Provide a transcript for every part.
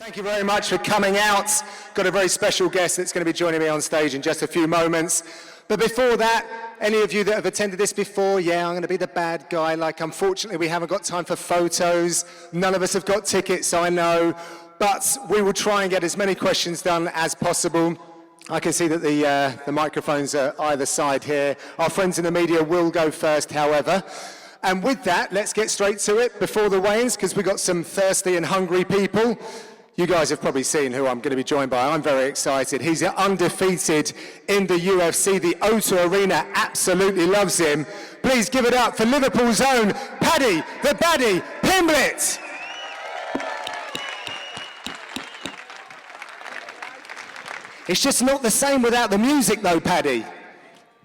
Thank you very much for coming out. Got a very special guest that's going to be joining me on stage in just a few moments. But before that, any of you that have attended this before, yeah, I'm going to be the bad guy. Like, unfortunately, we haven't got time for photos. None of us have got tickets, I know. But we will try and get as many questions done as possible. I can see that the microphones are either side here. Our friends in the media will go first, however. And with that, let's get straight to it before the weigh-ins, because we've got some thirsty and hungry people. You guys have probably seen who I'm going to be joined by. I'm very excited. He's undefeated in the UFC. The O2 Arena absolutely loves him. Please give it up for Liverpool's own Paddy the Paddy Pimblett. It's just not the same without the music, though, Paddy.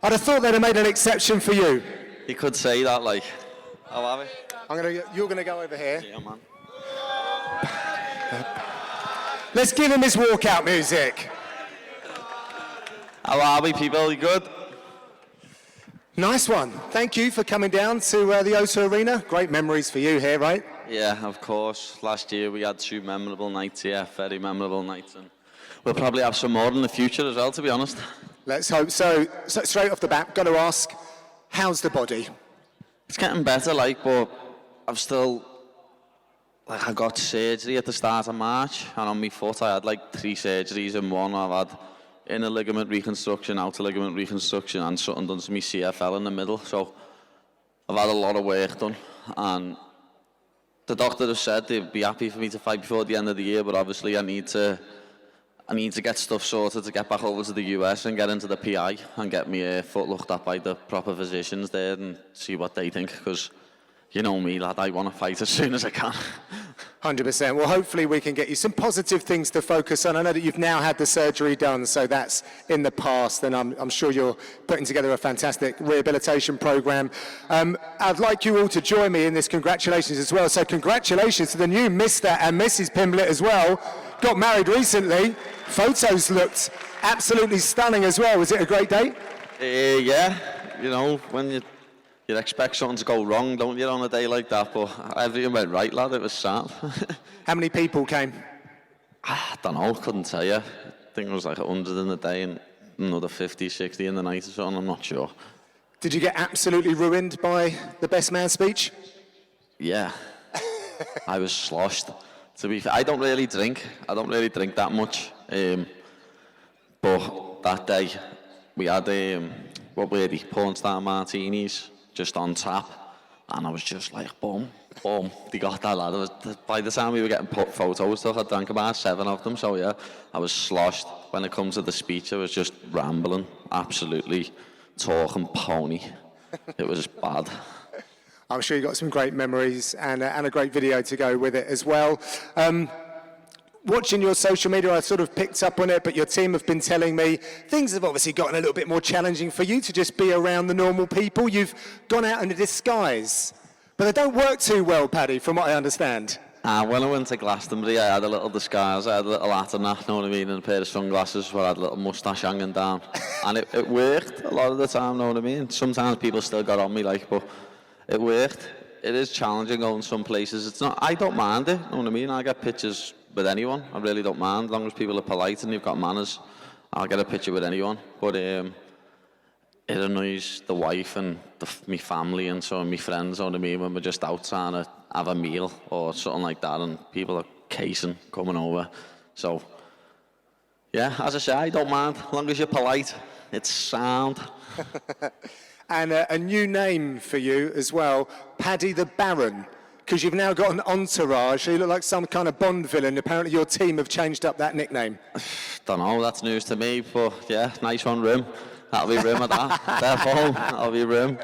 I'd have thought they'd have made an exception for you. You could say that, like. How are we? You're going to go over here. Yeah, man. Let's give him his walkout music. How are we, people? You good? Nice one. Thank you for coming down to the O2 Arena. Great memories for you here, right? Yeah, of course. Last year we had 2 memorable nights here, very memorable nights. And we'll probably have some more in the future as well, to be honest. Let's hope so. So straight off the bat, got to ask, how's the body? It's getting better, like, but I've still... Like, I got surgery at the start of March, and on my foot I had like 3 surgeries in one. I've had inner ligament reconstruction, outer ligament reconstruction, and something done to my CFL in the middle. So I've had a lot of work done, and the doctor has said they'd be happy for me to fight before the end of the year, but obviously I need to get stuff sorted to get back over to the US and get into the PI and get my foot looked at by the proper physicians there and see what they think, because you know me, lad, I want to fight as soon as I can. 100%. Well, hopefully we can get you some positive things to focus on. I know that you've now had the surgery done, so that's in the past, and I'm sure you're putting together a fantastic rehabilitation program. I'd like you all to join me in this congratulations as well. So congratulations to the new Mr. and Mrs. Pimblett as well. Got married recently. Photos looked absolutely stunning as well. Was it a great day? Yeah, you know, when you expect something to go wrong, don't you, on a day like that? But everything went right, lad. It was sad. How many people came? I don't know. Couldn't tell you. I think it was like 100 in the day and another 50, 60 in the night or something. I'm not sure. Did you get absolutely ruined by the best man speech? Yeah. I was sloshed. To be fair, I don't really drink. I don't really drink that much. But that day, we had, what were they? Porn star martinis. Just on tap, and I was just like, boom, boom, they got that, lad. By the time we were getting photos, I drank about 7 of them, so yeah, I was sloshed. When it comes to the speech, I was just rambling, absolutely talking pony. It was bad. I'm sure you got some great memories and a great video to go with it as well. Watching your social media, I sort of picked up on it, but your team have been telling me things have obviously gotten a little bit more challenging for you to just be around the normal people. You've gone out in a disguise, but they don't work too well, Paddy, from what I understand. When I went to Glastonbury, I had a little disguise. I had a little hat and that, know what I mean, and a pair of sunglasses where I had a little moustache hanging down. And it worked a lot of the time, know what I mean? Sometimes people still got on me, like, but it worked. It is challenging going some places. It's not. I don't mind it, know what I mean? I get pictures with anyone. I really don't mind, as long as people are polite and you've got manners. I'll get a picture with anyone. But it annoys the wife and me family and some of my friends, know what I mean, when we're just out trying to have a meal or something like that and people are casing, coming over. So, yeah, as I say, I don't mind, as long as you're polite. It's sound. And a new name for you as well, Paddy the Baron, because you've now got an entourage. You look like some kind of Bond villain. Apparently your team have changed up that nickname. Don't know, that's news to me, but yeah, nice one, Rim. That'll be Rim at that. Therefore, that'll be Rim.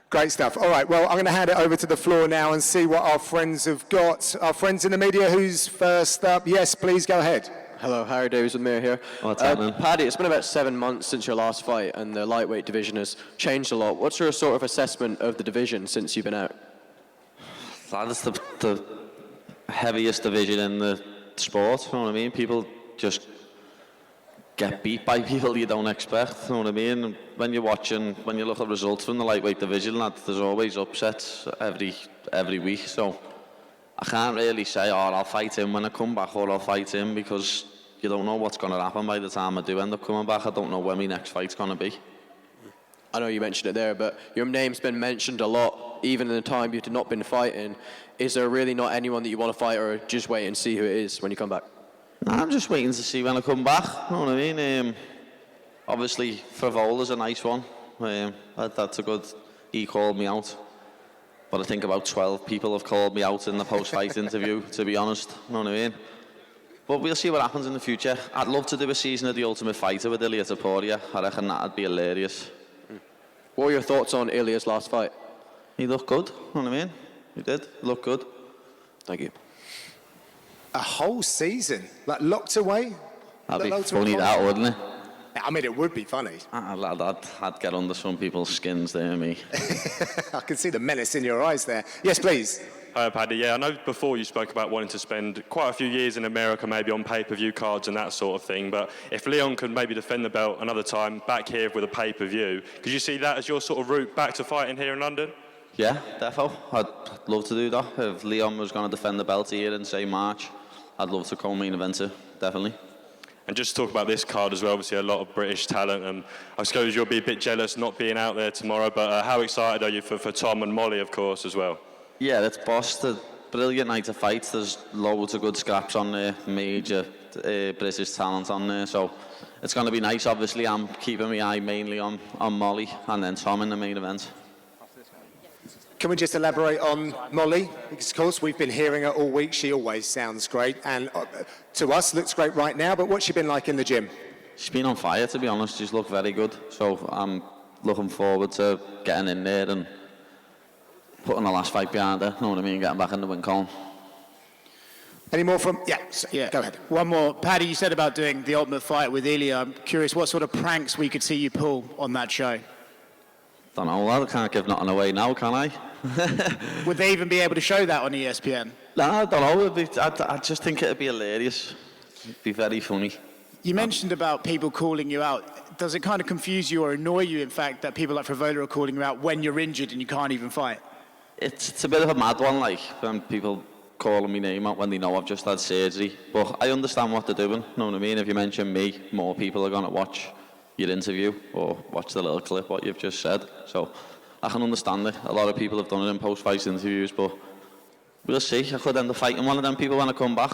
Great stuff. All right, well, I'm going to hand it over to the floor now and see what our friends have got. Our friends in the media, who's first up? Yes, please go ahead. Hello, Harry Davies with Mir here. What's happening? Paddy, it's been about 7 months since your last fight and the lightweight division has changed a lot. What's your sort of assessment of the division since you've been out? That is the heaviest division in the sport, you know what I mean? People just get beat by people you don't expect, you know what I mean? And when you're watching, when you look at results from the lightweight division, there's always upsets every week, so I can't really say, oh, I'll fight him when I come back or I'll fight him, because you don't know what's going to happen by the time I do end up coming back. I don't know when my next fight's going to be. I know you mentioned it there, but your name's been mentioned a lot, even in the time you've not been fighting. Is there really not anyone that you want to fight, or just wait and see who it is when you come back? I'm just waiting to see when I come back, you know what I mean? Obviously, Fravola's a nice one. That's a good... He called me out. But I think about 12 people have called me out in the post-fight interview, to be honest, you know what I mean? But we'll see what happens in the future. I'd love to do a season of The Ultimate Fighter with Ilia Topuria. I reckon that'd be hilarious. What were your thoughts on Ilia's last fight? He looked good, you know what I mean? He did, he looked good. Thank you. A whole season, like locked away? That'd be funny, that, wouldn't it? I mean, it would be funny. I'd get under some people's skins there, me. I can see the menace in your eyes there. Yes, please. Hi, Paddy. Yeah, I know before you spoke about wanting to spend quite a few years in America, maybe on pay-per-view cards and that sort of thing. But if Leon could maybe defend the belt another time back here with a pay-per-view, could you see that as your sort of route back to fighting here in London? Yeah, defo. I'd love to do that. If Leon was going to defend the belt here in, say, March, I'd love to co-main event it, definitely. And just to talk about this card as well, obviously a lot of British talent, and I suppose you'll be a bit jealous not being out there tomorrow, but how excited are you for Tom and Molly, of course, as well? Yeah, it's boss. The brilliant night of fights. There's loads of good scraps on there, major British talent on there, so it's going to be nice. Obviously, I'm keeping my eye mainly on Molly, and then Tom in the main event. Can we just elaborate on Molly? Because, of course, we've been hearing her all week. She always sounds great, and to us, looks great right now. But what's she been like in the gym? She's been on fire, to be honest. She's looked very good. So I'm looking forward to getting in there and putting the last fight behind her. Know what I mean? Getting back in the win column. Any more from... Yeah. Go ahead. One more. Paddy, you said about doing the Ultimate Fight with Ilia. I'm curious what sort of pranks we could see you pull on that show. Don't know. I can't give nothing away now, can I? Would they even be able to show that on ESPN? No, I don't know. I just think it'd be hilarious. It'd be very funny. You mentioned about people calling you out. Does it kind of confuse you or annoy you, in fact, that people like Favola are calling you out when you're injured and you can't even fight? It's a bit of a mad one, like, when people calling my name out when they know I've just had surgery. But I understand what they're doing, you know what I mean? If you mention me, more people are going to watch your interview or watch the little clip, what you've just said. So I can understand it. A lot of people have done it in post-fight interviews, but we'll see. I could end up fighting one of them people when I come back.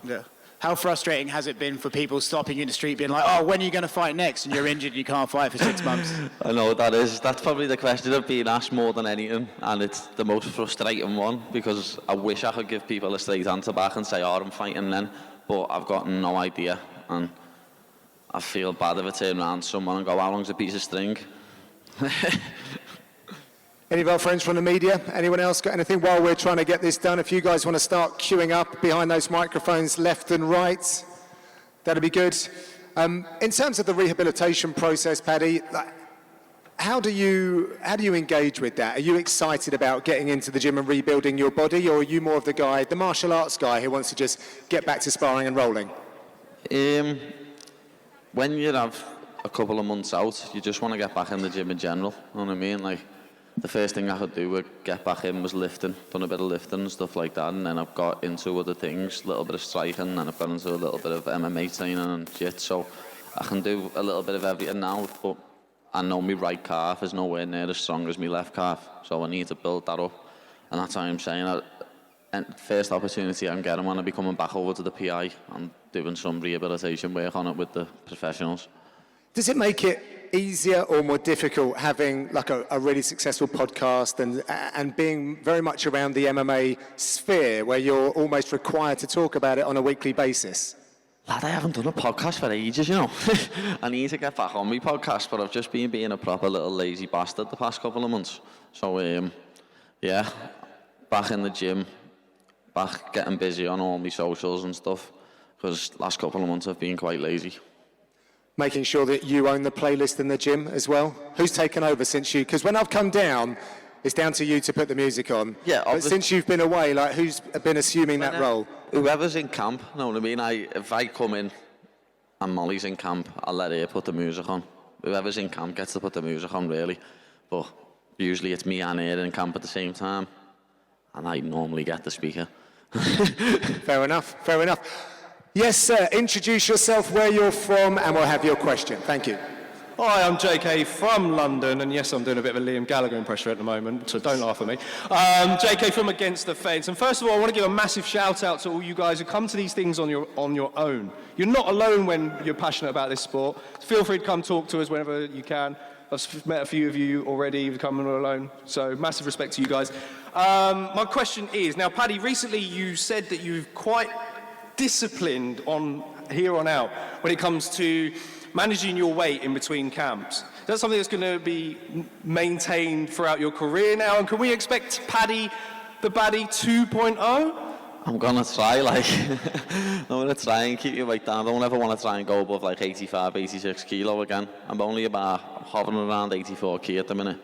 Yeah. How frustrating has it been for people stopping you in the street being like, oh, when are you going to fight next? And you're injured and you can't fight for 6 months. I know that's probably the question I've been asked more than anything, and it's the most frustrating one, because I wish I could give people a straight answer back and say, oh, I'm fighting then, but I've got no idea, and I feel bad if I turn around to someone and go, how long's a piece of string? Any of our friends from the media? Anyone else got anything while we're trying to get this done? If you guys want to start queuing up behind those microphones left and right, that'd be good. In terms of the rehabilitation process, Paddy, how do you engage with that? Are you excited about getting into the gym and rebuilding your body, or are you more of the martial arts guy who wants to just get back to sparring and rolling? When you have a couple of months out, you just want to get back in the gym in general, you know what I mean? Like, the first thing I could do to get back in was lifting, done a bit of lifting and stuff like that, and then I've got into other things, a little bit of striking, and I've got into a little bit of MMA training and jit, so I can do a little bit of everything now, but I know my right calf is nowhere near as strong as my left calf, so I need to build that up, and that's why I'm saying that first opportunity I'm getting when I be coming back over to the PI, I'm doing some rehabilitation work on it with the professionals. Does it make it easier or more difficult having like a really successful podcast and being very much around the MMA sphere where you're almost required to talk about it on a weekly basis? Lad, I haven't done a podcast for ages, you know. I need to get back on my podcast, but I've just been being a proper little lazy bastard the past couple of months. So, yeah, back in the gym, back getting busy on all my socials and stuff, because last couple of months I've been quite lazy. Making sure that you own the playlist in the gym as well? Who's taken over since you... Because when I've come down, it's down to you to put the music on. Yeah, but since you've been away, like, who's been assuming that role? Whoever's in camp, you know what I mean? If I come in and Molly's in camp, I'll let her put the music on. Whoever's in camp gets to put the music on, really. But usually it's me and her in camp at the same time, and I normally get the speaker. Fair enough, fair enough. Yes, sir, introduce yourself, where you're from, and we'll have your question. Thank you. Hi, I'm JK from London, and yes, I'm doing a bit of a Liam Gallagher impression at the moment, so don't laugh at me. JK from Against the Fence, and first of all, I want to give a massive shout out to all you guys who come to these things on your own. You're not alone when you're passionate about this sport. Feel free to come talk to us whenever you can. I've met a few of you already who've come alone, so massive respect to you guys. My question is, now Paddy, recently you said that you've quite disciplined on here on out when it comes to managing your weight in between camps. Is that something that's going to be maintained throughout your career now? And can we expect Paddy, the Baddy 2.0? I'm gonna try, like, I'm gonna try and keep your weight down. I don't ever want to try and go above like 85, 86 kilo again. I'm only about hovering around 84 kg at the minute,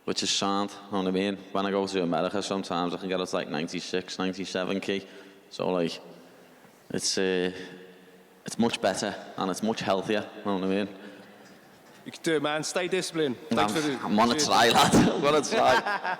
which is sound, you know what I mean? When I go to America, sometimes I can get up to like 96, 97 kg. So like, it's much better and it's much healthier, you know what I mean? You can do it, man. Stay disciplined. I'm gonna try, lad. I'm gonna try.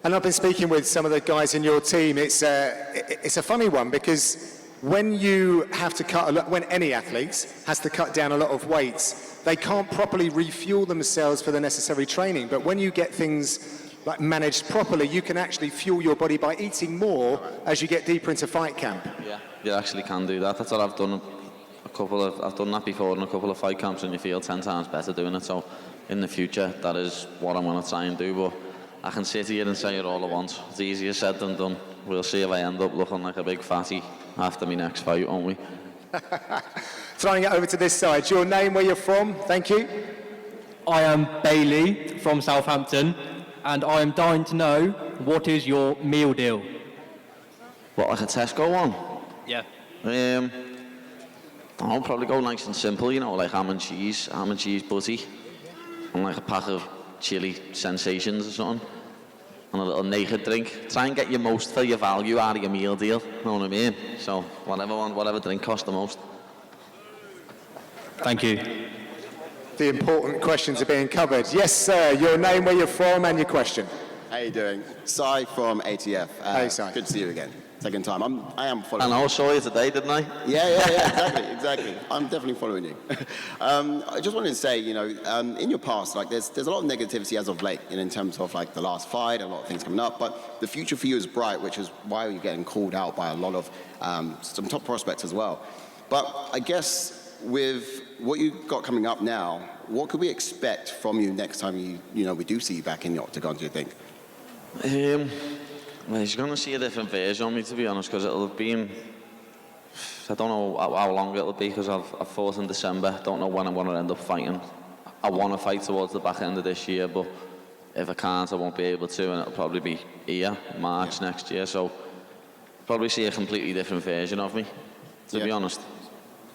And I've been speaking with some of the guys in your team. It's a funny one, because when you have to cut a lot, when any athlete has to cut down a lot of weights, they can't properly refuel themselves for the necessary training. But when you get things like managed properly, you can actually fuel your body by eating more as you get deeper into fight camp. Yeah, you actually can do that. That's what I've done. I've done that before in a couple of fight camps, and you feel 10 times better doing it. So in the future, that is what I'm going to try and do. But I can sit here and say it all at once. It's easier said than done. We'll see if I end up looking like a big fatty after my next fight, won't we? Throwing it over to this side. Your name, where you're from? Thank you. I am Bailey from Southampton, and I am dying to know, what is your meal deal? What, like a Tesco one? Yeah. I'll probably go nice and simple, you know, like ham and cheese butty, and like a pack of chili sensations or something, and a little naked drink. Try and get your most for your value out of your meal deal, you know what I mean? So whatever drink costs the most. Thank you. The important questions are being covered. Yes, sir. Your name, where you're from, and your question. How you doing? Sai from ATF. Hey, Sai. Good to see you again. Second time. I am following. And I saw you today, didn't I? Yeah, exactly. I'm definitely following you. I just wanted to say, you know, in your past, like there's a lot of negativity as of late, in terms of like the last fight, a lot of things coming up, but the future for you is bright, which is why you're getting called out by a lot of some top prospects as well. But I guess with what you've got coming up now, what could we expect from you next time we do see you back in the octagon, do you think? Well, he's going to see a different version of me, to be honest, because it'll have been, I don't know how long it'll be, because I've fought in December. Don't know when I'm going to end up fighting. I want to fight towards the back end of this year, but if I can't, I won't be able to, and it'll probably be here, March next year. So probably see a completely different version of me, to be honest.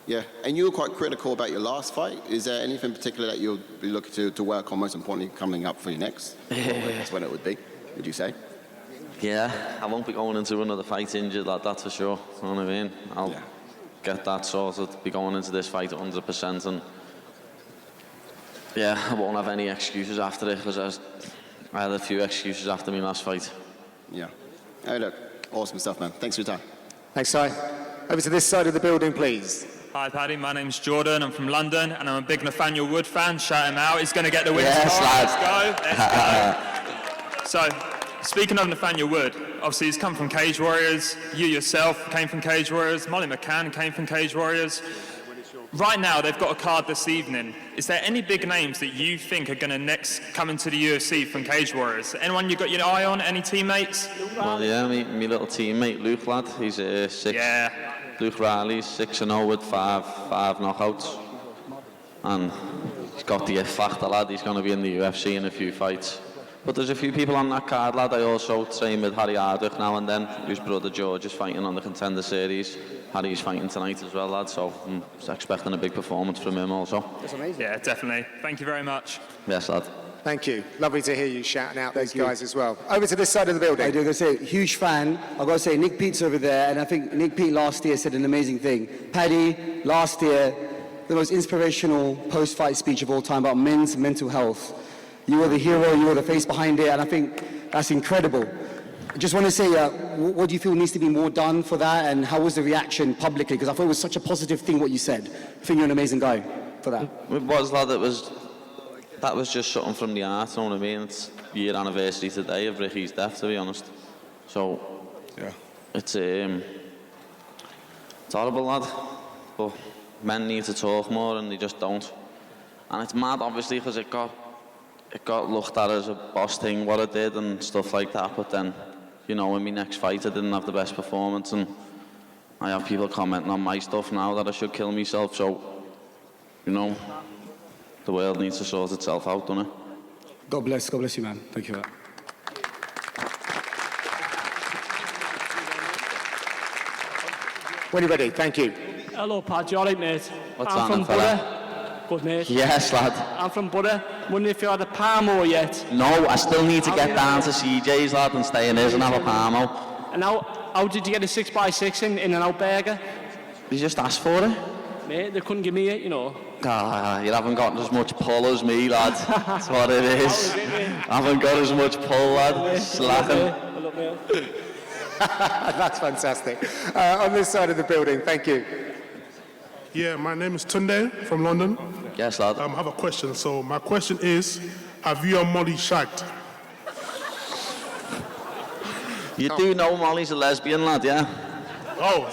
Yeah, and you were quite critical about your last fight. Is there anything particular that you'll be looking to work on, most importantly, coming up for your next? That's when it would be, would you say? Yeah, I won't be going into another fight injured, that's for sure. You know what I mean? I'll get that sorted, be going into this fight 100%, and yeah, I won't have any excuses after it, because I had a few excuses after my last fight. Yeah. Hey, look, awesome stuff, man. Thanks for your time. Thanks, Si. Over to this side of the building, please. Hi, Paddy. My name's Jordan. I'm from London, and I'm a big Nathaniel Wood fan. Shout him out. He's going to get the win tomorrow. Let's go. So, speaking of Nathaniel Wood, obviously he's come from Cage Warriors. You yourself came from Cage Warriors. Molly McCann came from Cage Warriors. Right now, they've got a card this evening. Is there any big names that you think are going to next come into the UFC from Cage Warriors? Anyone you got your eye on? Any teammates? Well, yeah, my little teammate, Luke, lad. He's 6. Yeah. Luke Riley's 6-0 with five knockouts. And he's got the F factor, lad. He's going to be in the UFC in a few fights. But there's a few people on that card, lad. I also train with Harry Hardwick now and then, whose brother George is fighting on the Contender Series. Harry's fighting tonight as well, lad, so I'm expecting a big performance from him also. That's amazing. Yeah, definitely. Thank you very much. Yes, lad. Thank you. Lovely to hear you shouting out those guys as well. Over to this side of the building. I do got to say, huge fan. I've got to say, Nick Pete's over there, and I think Nick Pete last year said an amazing thing. Paddy, last year, the most inspirational post-fight speech of all time about men's mental health. You were the hero, you were the face behind it, and I think that's incredible. I just want to say, what do you feel needs to be more done for that, and how was the reaction publicly? Because I thought it was such a positive thing what you said. I think you're an amazing guy for that. It was, lad. That was just something from the heart, you know what I mean? It's year anniversary today of Ricky's death, to be honest. So, yeah, it's horrible, lad. But men need to talk more, and they just don't. And it's mad, obviously, because it got looked at as a boss thing, what I did and stuff like that. But then, you know, in my next fight, I didn't have the best performance, and I have people commenting on my stuff now that I should kill myself. So, you know, the world needs to sort itself out, doesn't it? God bless you, man. Thank you for that. When you're ready, thank you. Hello, Pad. You all right, mate? What's I'm on, from Butter. Good, mate. Yes, lad. I'm from Butter. Wondering if you had a Parmo yet. No, I still need to get down to CJ's, lad, and stay in his and have a Parmo. And how did you get a 6x6 in an out burger? You just asked for it. Mate, they couldn't give me it, you know. Ah, you haven't got as much pull as me, lad. That's what it is. I haven't got as much pull, lad. Slacking. That's fantastic. On this side of the building, thank you. Yeah, my name is Tunde from London. Yes, lad. I have a question. So my question is, have you and Molly shagged? You do know Molly's a lesbian, lad, yeah? Oh,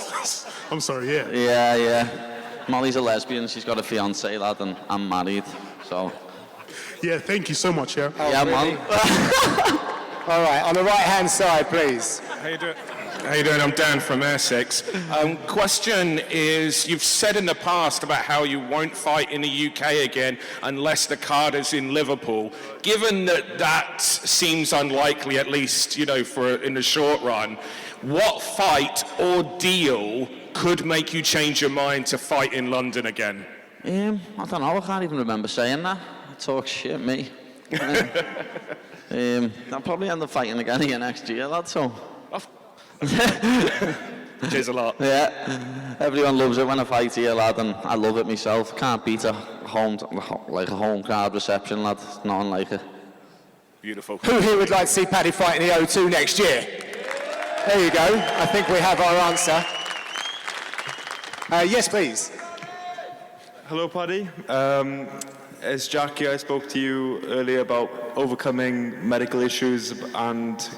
I'm sorry, yeah. Yeah. Molly's a lesbian. She's got a fiancé, lad, and I'm married, so... Yeah, thank you so much, yeah. Yeah, man. All right, on the right-hand side, please. How you doing? How you doing? I'm Dan from Essex. Question is, you've said in the past about how you won't fight in the UK again unless the card is in Liverpool. Given that seems unlikely, at least, you know, in the short run, what fight or deal could make you change your mind to fight in London again? I don't know. I can't even remember saying that. I talk shit, me. I'll probably end up fighting again here next year, lad, so... Cheers a lot. Yeah, everyone loves it when I fight here, lad, and I love it myself. Can't beat a home crowd reception, lad. Nothing like it. Beautiful. Who here would like to see Paddy fight in the O2 next year? There you go. I think we have our answer. Yes, please. Hello, Paddy. As Jackie, I spoke to you earlier about overcoming medical issues and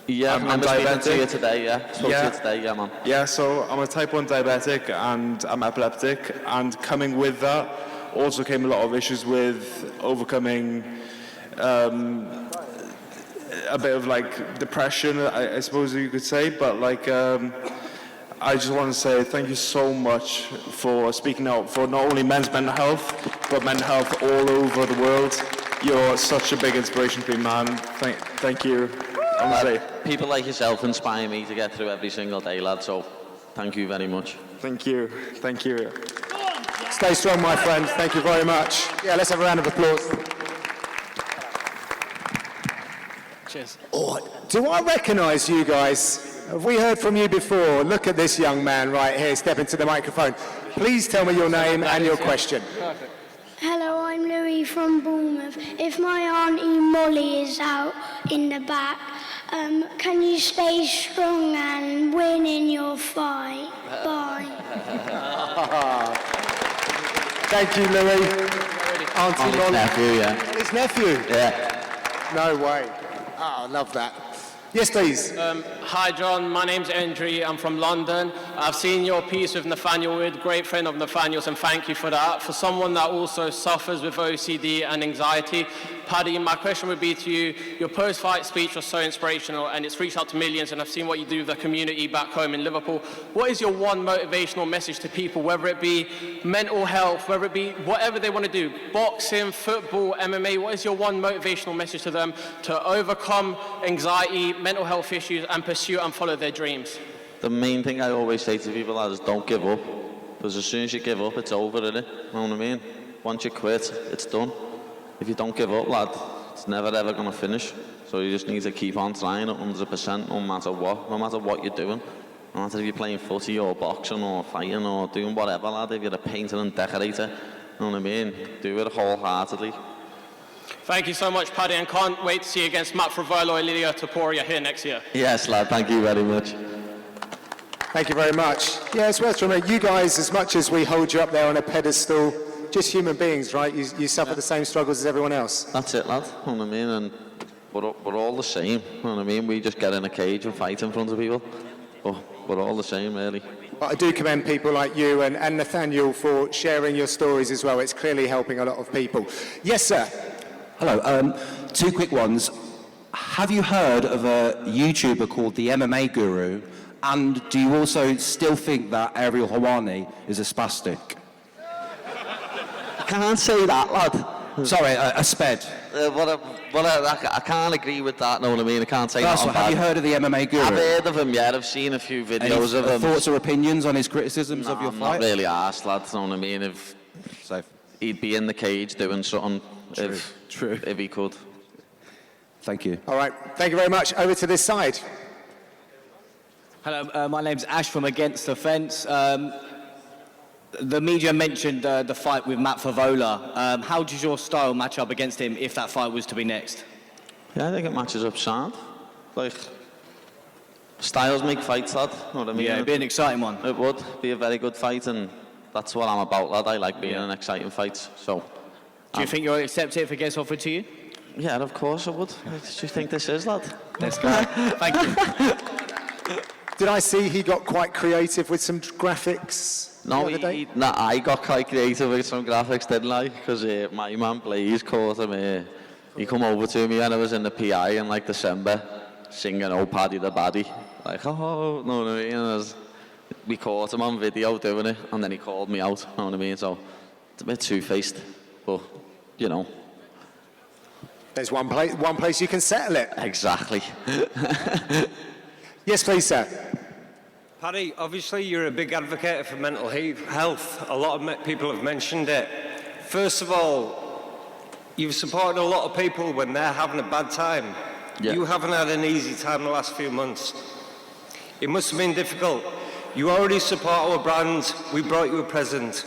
yeah, I'm speaking to you today, yeah. Spoke to you today, yeah, man. Yeah, so I'm a type 1 diabetic and I'm epileptic, and coming with that also came a lot of issues with overcoming a bit of like depression, I suppose you could say, but like I just want to say thank you so much for speaking out for not only men's mental health, but mental health all over the world. You're such a big inspiration to me, man. Thank you. Honestly. People like yourself inspire me to get through every single day, lad, so thank you very much. Thank you. Thank you. Stay strong, my friend. Thank you very much. Yeah, let's have a round of applause. Cheers. Oh, do I recognise you guys? Have we heard from you before? Look at this young man right here, step into the microphone. Please tell me your name and your question. Hello, I'm Louis from Bournemouth. If my auntie Molly is out in the back, can you stay strong and win in your fight? Bye. Thank you, Louis. Auntie Molly. Nephew, yeah. His nephew? Yeah. No way. Oh, I love that. Yes, please. Hi, John. My name's Andrew. I'm from London. I've seen your piece with Nathaniel Wood, great friend of Nathaniel's, and thank you for that. For someone that also suffers with OCD and anxiety, Paddy, my question would be to you, your post-fight speech was so inspirational and it's reached out to millions, and I've seen what you do with the community back home in Liverpool. What is your one motivational message to people, whether it be mental health, whether it be whatever they want to do, boxing, football, MMA, what is your one motivational message to them to overcome anxiety, mental health issues, and pursue and follow their dreams? The main thing I always say to people is don't give up. Because as soon as you give up, it's over, innit? You know what I mean? Once you quit, it's done. If you don't give up, lad, it's never ever going to finish. So you just need to keep on trying at 100%, no matter what you're doing. No matter if you're playing footy or boxing or fighting or doing whatever, lad. If you're a painter and decorator, you know what I mean? Do it wholeheartedly. Thank you so much, Paddy, and can't wait to see you against Matt Fravolo and Ilia Topuria here next year. Yes, lad, thank you very much. Thank you very much. Yeah, it's worth remembering, you guys, as much as we hold you up there on a pedestal, just human beings, right? You suffer the same struggles as everyone else. That's it, lad. You know what I mean? And we're all the same. You know what I mean? We just get in a cage and fight in front of people. But we're all the same, really. But I do commend people like you and Nathaniel for sharing your stories as well. It's clearly helping a lot of people. Yes, sir. Hello. Two quick ones. Have you heard of a YouTuber called the MMA Guru? And do you also still think that Ariel Hawani is a spastic? I can't say that, lad. Sorry, a sped. I can't agree with that, know what I mean? I can't say that. Have you heard of the MMA Guru? I've heard of him, yeah. I've seen a few videos of him. Thoughts or opinions on his criticisms of your fight? I'm not really arsed, lad, know what I mean? If he'd be in the cage doing something, if he could. Thank you. All right, thank you very much. Over to this side. Hello, my name's Ash from Against the Fence. The media mentioned the fight with Matt Favola. How does your style match up against him if that fight was to be next? Yeah, I think it matches up sound. Like, styles make fights, lad. Know what I mean? Yeah, it'd be an exciting one. It would be a very good fight, and that's what I'm about, lad. I like being in exciting fights. So, do you think you'll accept it if it gets offered to you? Yeah, of course I would. What do you think this is, lad? Let's go. Thank you. Did I see he got quite creative with some graphics? No, I got quite creative with some graphics, didn't I? Because my man Blaze caught him. He come over to me when I was in the PI in like December, singing "Oh Paddy the Baddie." Like, oh, know what I mean? And we caught him on video doing it, and then he called me out. Know what I mean? So it's a bit two-faced, but you know. There's one place you can settle it. Exactly. Yes, please, sir. Paddy, obviously you're a big advocate for mental health. A lot of people have mentioned it. First of all, you've supported a lot of people when they're having a bad time. Yeah. You haven't had an easy time the last few months. It must have been difficult. You already support our brand. We brought you a present.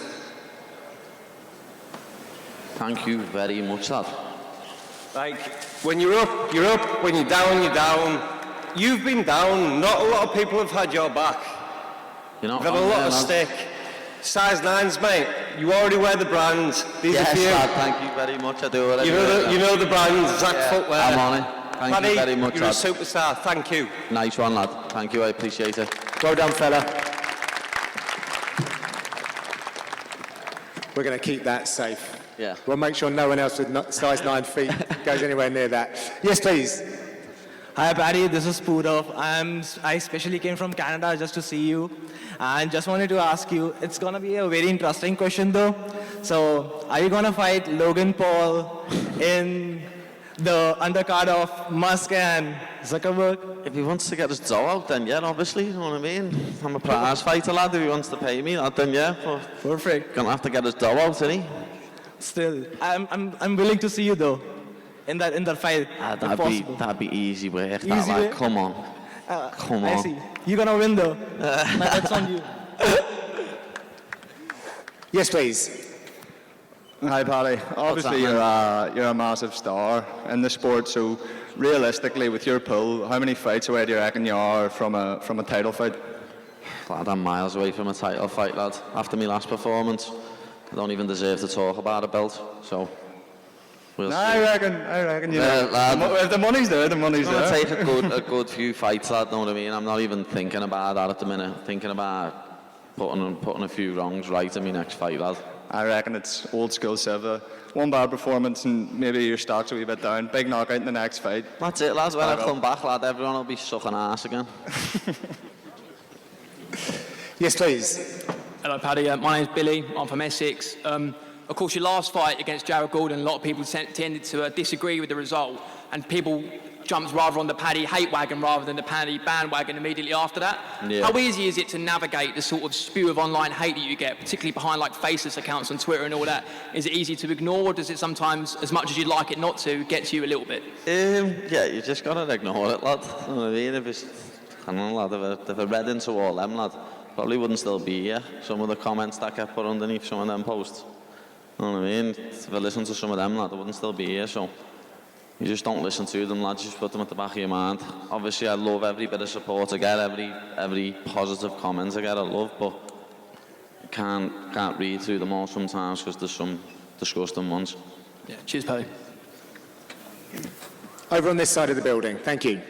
Thank you very much, lad. Like, when you're up, you're up. When you're down, you're down. You've been down. Not a lot of people have had your back. You're not You've had a lot of stick. Size 9s, mate. You already wear the brand. These are for you. Lad, thank you very much. I do. You know the brand, Zach Footwear. I'm on it. Thank Paddy, you very much, you're lad. a superstar. Thank you. Nice one, lad. Thank you. I appreciate it. Well done, fella. We're going to keep that safe. Yeah. We'll make sure no one else with size 9 feet goes anywhere near that. Yes, please. Hi, Paddy. This is Purov. I especially came from Canada just to see you, and just wanted to ask you. It's gonna be a very interesting question, though. So, are you gonna fight Logan Paul in the undercard of Musk and Zuckerberg? If he wants to get his dough out, then yeah, obviously. You know what I mean? I'm a prize fighter, lad. If he wants to pay me, then yeah. But perfect. Gonna have to get his dough out, isn't he? Still, I'm willing to see you though. In that fight, That'd be easy work. Easy work? Come on. Come on. I see. You're gonna win though. That's on you. Yes, please. Hi, Paddy. Obviously, you're a massive star in the sport. So, realistically, with your pull, how many fights away do you reckon you are from a title fight? Lad, I'm miles away from a title fight, lad. After my last performance, I don't even deserve to talk about a belt. So. We'll see. I reckon, you know, if the money's there, the money's there. I'm going to take a good few fights, lad, know what I mean? I'm not even thinking about that at the minute. I'm thinking about putting a few wrongs right in my next fight, lad. I reckon it's old school Silva. One bad performance and maybe your stock's a wee bit down. Big knockout in the next fight. That's it, lads. When I come back, lad, everyone will be sucking ass again. Yes, please. Hello, Paddy. My name's Billy. I'm from Essex. Of course, your last fight against Jared Gordon, a lot of people tended to disagree with the result, and people jumped rather on the Paddy hate wagon rather than the Paddy bandwagon immediately after that. Yeah. How easy is it to navigate the sort of spew of online hate that you get, particularly behind like faceless accounts on Twitter and all that? Is it easy to ignore, or does it sometimes, as much as you'd like it not to, get to you a little bit? Yeah, you just got to ignore it, lad. You know what I mean? I don't know, lad, if I read into all them, lad, probably wouldn't still be here. Some of the comments that get put underneath some of them posts. You know what I mean? If I listened to some of them, lad, I wouldn't still be here, so You just don't listen to them, lads. You just put them at the back of your mind. Obviously, I love every bit of support I get, every positive comment I get, I love, but I can't read through them all sometimes because there's some disgusting ones. Yeah, cheers, Paddy. Over on this side of the building, thank you.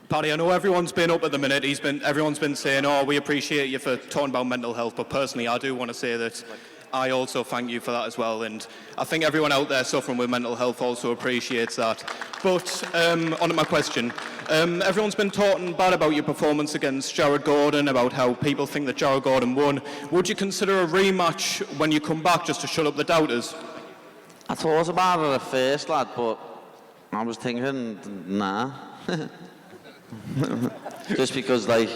Paddy, I know everyone's been up at the minute. Everyone's been saying, "Oh, we appreciate you for talking about mental health." But personally, I do want to say that I also thank you for that as well. And I think everyone out there suffering with mental health also appreciates that. But on to my question. Everyone's been talking bad about your performance against Jared Gordon, about how people think that Jared Gordon won. Would you consider a rematch when you come back just to shut up the doubters? I thought about it at first, lad, but I was thinking, nah. Just because, like,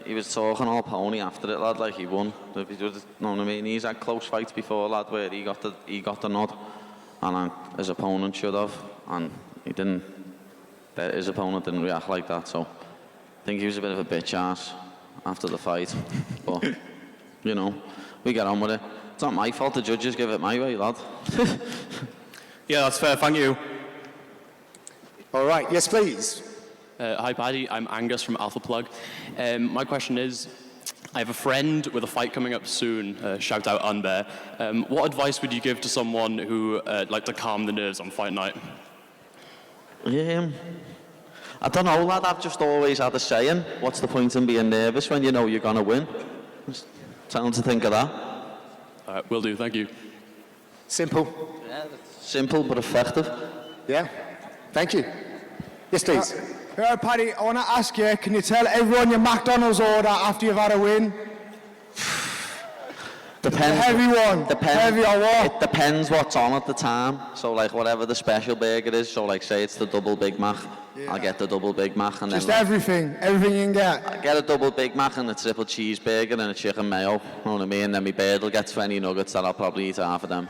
he was talking all pony after it, lad, like he won. If he did, know what I mean? He's had close fights before, lad, where he got the nod, and his opponent should have, and he didn't. His opponent didn't react like that, so I think he was a bit of a bitch ass after the fight. But you know, we get on with it. It's not my fault. The judges give it my way, lad. Yeah, that's fair. Thank you. All right. Yes, please. Hi, Paddy. I'm Angus from Alpha Plug. My question is, I have a friend with a fight coming up soon. Shout out Unbear. What advice would you give to someone who like to calm the nerves on fight night? I don't know, lad. I've just always had a saying, what's the point in being nervous when you know you're going to win? Just tell them to think of that. All right, will do. Thank you. Simple. Yeah, simple but effective. Yeah. Thank you. Yes, please. Paddy, I want to ask you, can you tell everyone your McDonald's order after you've had a win? Depends. Heavy one. Heavy or what? It depends what's on at the time. So, like, whatever the special burger is, so, like, say it's the double Big Mac, I'll get the double Big Mac. And Just then, everything you can get. I get a double Big Mac and a triple cheeseburger and a chicken mayo, you know what I mean? Then my bird will get 20 nuggets that I'll probably eat half of them.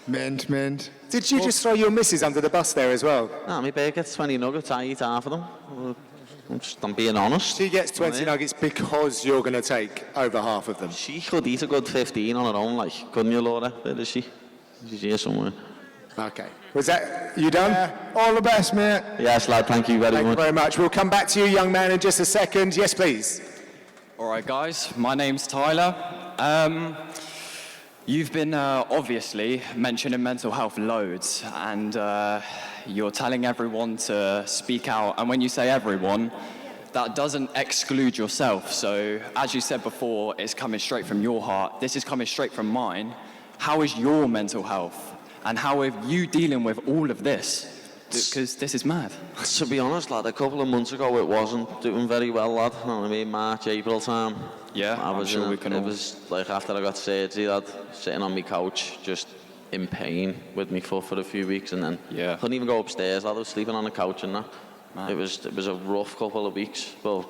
Mint. Did you just throw your missus under the bus there as well? No, my bird gets 20 nuggets, I eat half of them. I'm being honest. She gets 20 nuggets because you're going to take over half of them. She could eat a good 15 on her own, like, couldn't you, Laura? Where is she? She's here somewhere. Okay. Was that you done? All the best, mate. Yes, lad, thank you very much. Thank you very much. We'll come back to you, young man, in just a second. Yes, please. All right, guys. My name's Tyler. You've been obviously mentioning mental health loads, and you're telling everyone to speak out. And when you say everyone, that doesn't exclude yourself. So, as you said before, it's coming straight from your heart. This is coming straight from mine. How is your mental health? And how are you dealing with all of this? Because this is mad. To be honest, lad, a couple of months ago it wasn't doing very well, lad. You know what I mean? March, April time. Yeah, I'm sure we can It all... was like after I got surgery, lad, sitting on my couch, just in pain with my foot for a few weeks, and then couldn't even go upstairs, lad. I was sleeping on the couch and that. Man. It was a rough couple of weeks, but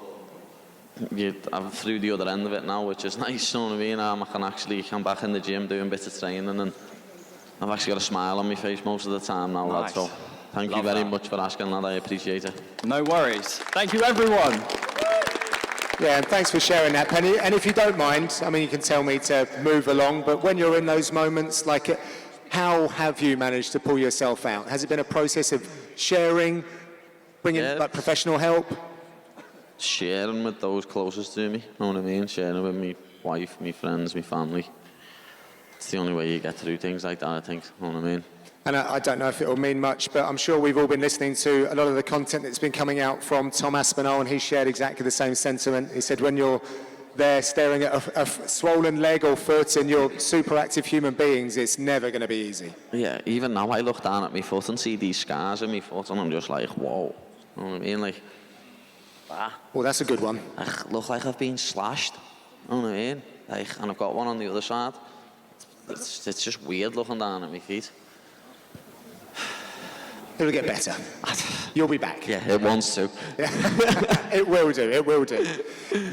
I'm through the other end of it now, which is nice, you know what I mean? I can actually come back in the gym doing bits of training, and I've actually got a smile on my face most of the time now, lad. So thank you very much for asking, lad. I appreciate it. No worries. Thank you, everyone. Yeah, and thanks for sharing that, Penny. And if you don't mind, I mean, you can tell me to move along, but when you're in those moments, like, how have you managed to pull yourself out? Has it been a process of sharing, bringing like professional help? Sharing with those closest to me, you know what I mean? Sharing with my wife, my friends, my family. It's the only way you get through things like that, I think, you know what I mean? And I don't know if it will mean much, but I'm sure we've all been listening to a lot of the content that's been coming out from Tom Aspinall, and he shared exactly the same sentiment. He said when you're there staring at a swollen leg or foot and you're super active human beings, it's never going to be easy. Yeah, even now I look down at my foot and see these scars in my foot and I'm just like, whoa. You know what I mean? Like, well, that's a good one. I look like I've been slashed. You know what I mean? Like, and I've got one on the other side. It's just weird looking down at my feet. It'll get better. You'll be back. Yeah, it wants to. It will do, it will do.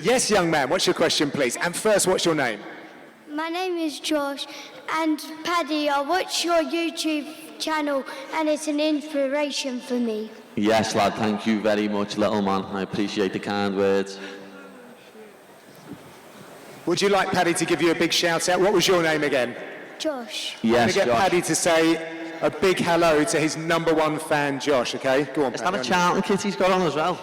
Yes, young man, what's your question, please? And first, what's your name? My name is Josh, and Paddy, I watch your YouTube channel, and it's an inspiration for me. Yes, lad, thank you very much, little man. I appreciate the kind words. Would you like Paddy to give you a big shout out? What was your name again? Josh. Yes, I'm going to get Josh. Paddy to say a big hello to his #1 fan, Josh, okay? Go on, Is that a Charlton kit he's got on as well?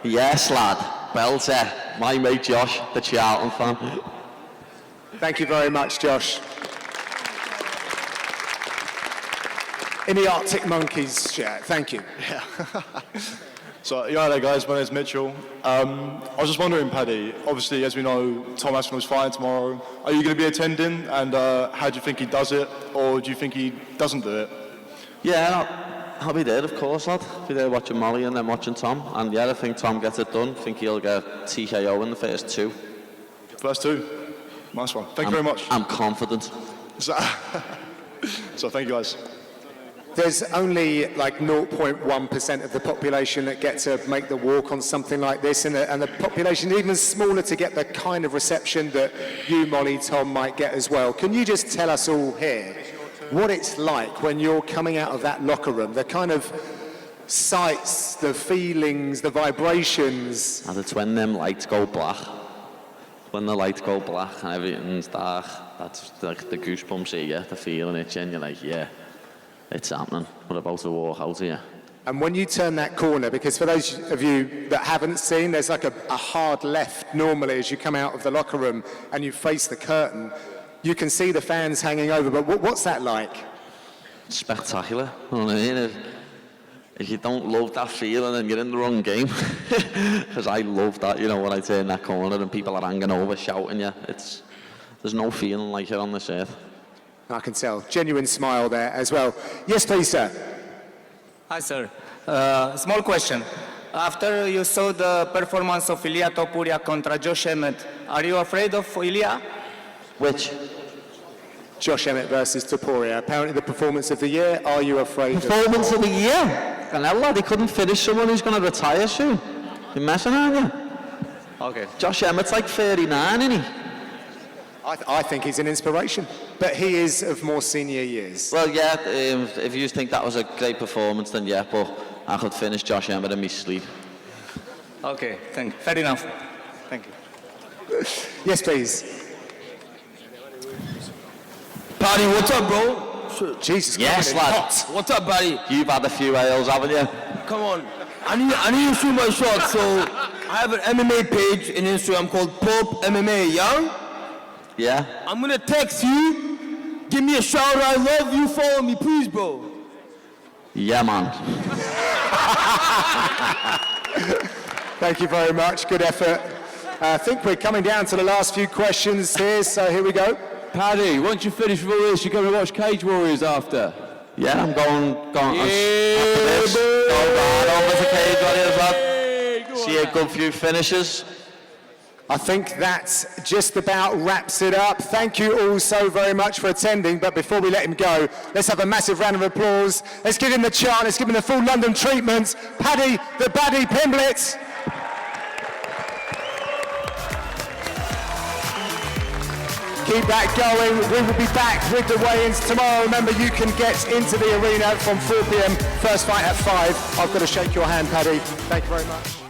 Yes, lad. Belter. My mate Josh, the Charlton fan. Thank you very much, Josh. In the Arctic Monkeys shirt, thank you. Yeah. So, you all right there, guys? My name's Mitchell. I was just wondering, Paddy, obviously, as we know, Tom Aspinall's fighting tomorrow. Are you going to be attending? And how do you think he does it? Or do you think he doesn't do it? Yeah, I'll be there, of course, lad. Be there watching Molly and then watching Tom. And yeah, I think Tom gets it done. I think he'll get TKO in the first 2. First 2? Nice one. Thank you very much. I'm confident. So thank you, guys. There's only like 0.1% of the population that get to make the walk on something like this, and the population even smaller to get the kind of reception that you, Molly, Tom, might get as well. Can you just tell us all here what it's like when you're coming out of that locker room, the kind of sights, the feelings, the vibrations? And it's when them lights go black. When the lights go black and everything's dark, that's like the goosebumps you get, the feeling it, and you're like, yeah. It's happening. We're about to walk out here. And when you turn that corner, because for those of you that haven't seen, there's like a hard left normally as you come out of the locker room and you face the curtain. You can see the fans hanging over, but what's that like? Spectacular. You know what I mean? If you don't love that feeling, then you're in the wrong game. Because I love that, you know, when I turn that corner and people are hanging over, shouting you. There's no feeling like it on this earth. I can tell. Genuine smile there as well. Yes, please, sir. Hi, sir. Small question. After you saw the performance of Ilia Topuria contra Josh Emmett, are you afraid of Ilia? Which? Josh Emmett versus Topuria. Apparently the performance of the year. Are you afraid Performance of the year? And that lad, he couldn't finish someone who's going to retire soon. You're messing, aren't you? Okay. Josh Emmett's like 39, isn't he? I think he's an inspiration, but he is of more senior years. Well, yeah, if you think that was a great performance, then yeah, but I could finish Josh Emmett in my sleep. Okay, fair enough. Thank you. Yes, please. Paddy, what's up, bro? Jesus, yes, lad. What's up, Paddy? You've had a few ales, haven't you? Come on. I need to shoot my shot, so I have an MMA page in Instagram called Pop MMA, yeah? Yeah. I'm gonna text you. Give me a shout out. I love you. Follow me, please, bro. Yeah, man. Thank you very much. Good effort. I think we're coming down to the last few questions here, so here we go. Paddy, once you finish with all this, you're going to watch Cage Warriors after. Yeah, I'm going yeah, after this. Go over to Cage Warriors, lad. See a good few finishes. I think that just about wraps it up. Thank you all so very much for attending, but before we let him go, let's have a massive round of applause. Let's give him the chant, let's give him the full London treatment. Paddy, the Paddy Pimblett. Keep that going. We will be back with the weigh-ins tomorrow. Remember, you can get into the arena from 4 p.m. First fight at 5. I've got to shake your hand, Paddy. Thank you very much.